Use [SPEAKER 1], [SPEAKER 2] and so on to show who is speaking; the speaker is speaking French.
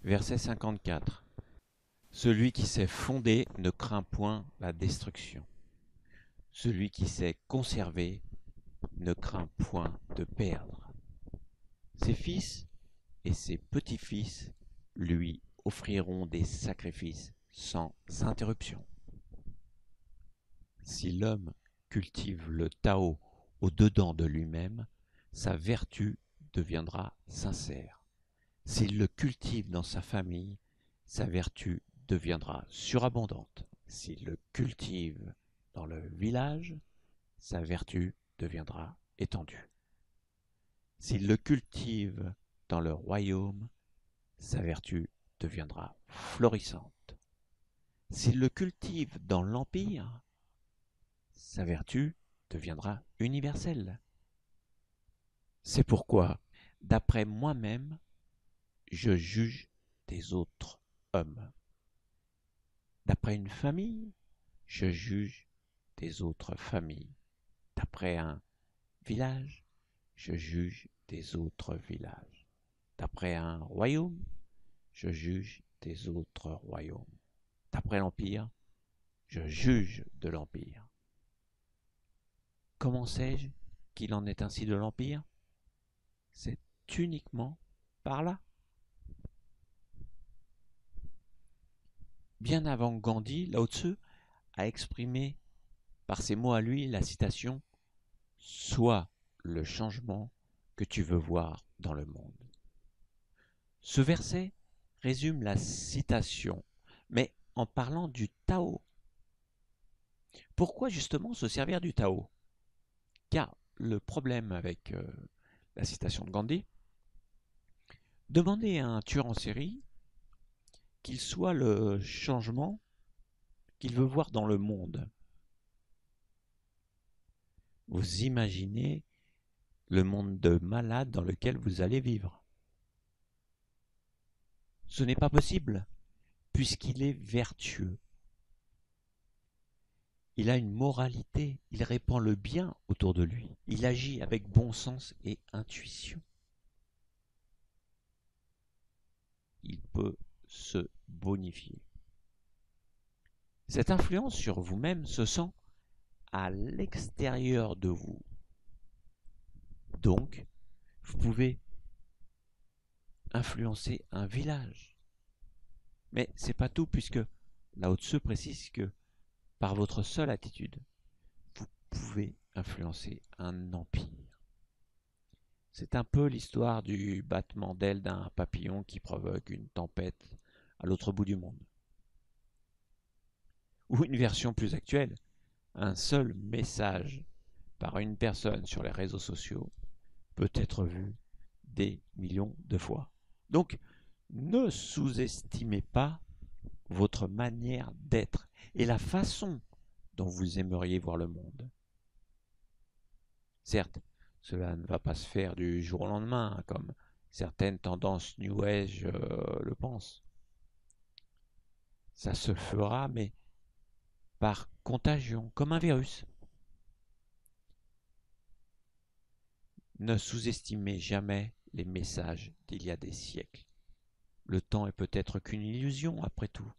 [SPEAKER 1] Verset 54. Celui qui sait fonder ne craint point la destruction. Celui qui sait conserver ne craint point de perdre. Ses fils et ses petits-fils lui offriront des sacrifices sans interruption. Si l'homme cultive le Tao au-dedans de lui-même, sa vertu deviendra sincère. S'il le cultive dans sa famille, sa vertu deviendra surabondante. S'il le cultive dans le village, sa vertu deviendra étendue. S'il le cultive dans le royaume, sa vertu deviendra florissante. S'il le cultive dans l'empire, sa vertu deviendra universelle. C'est pourquoi, d'après moi-même, je juge des autres hommes. D'après une famille, je juge des autres familles. D'après un village, je juge des autres villages. D'après un royaume, je juge des autres royaumes. D'après l'empire, je juge de l'empire. Comment sais-je qu'il en est ainsi de l'empire? C'est uniquement par là. Bien avant Gandhi, Lao Tzu a exprimé par ces mots à lui la citation « Sois le changement que tu veux voir dans le monde ». Ce verset résume la citation, mais en parlant du Tao. Pourquoi justement se servir du Tao? Car le problème avec la citation de Gandhi, demandez à un tueur en série qu'il soit le changement qu'il veut voir dans le monde. Vous imaginez le monde de malade dans lequel vous allez vivre. Ce n'est pas possible, puisqu'il est vertueux. Il a une moralité, il répand le bien autour de lui. Il agit avec bon sens et intuition. Il peut se bonifier. Cette influence sur vous-même se sent à l'extérieur de vous. Donc, vous pouvez influencer un village. Mais c'est pas tout, puisque Lao Tzu précise que par votre seule attitude, vous pouvez influencer un empire. C'est un peu l'histoire du battement d'ailes d'un papillon qui provoque une tempête à l'autre bout du monde. Ou une version plus actuelle, un seul message par une personne sur les réseaux sociaux peut être vu des millions de fois. Donc, ne sous-estimez pas votre manière d'être et la façon dont vous aimeriez voir le monde. Certes, cela ne va pas se faire du jour au lendemain, comme certaines tendances New Age le pensent. Ça se fera, mais par contagion, comme un virus. Ne sous-estimez jamais les messages d'il y a des siècles. Le temps est peut-être qu'une illusion après tout.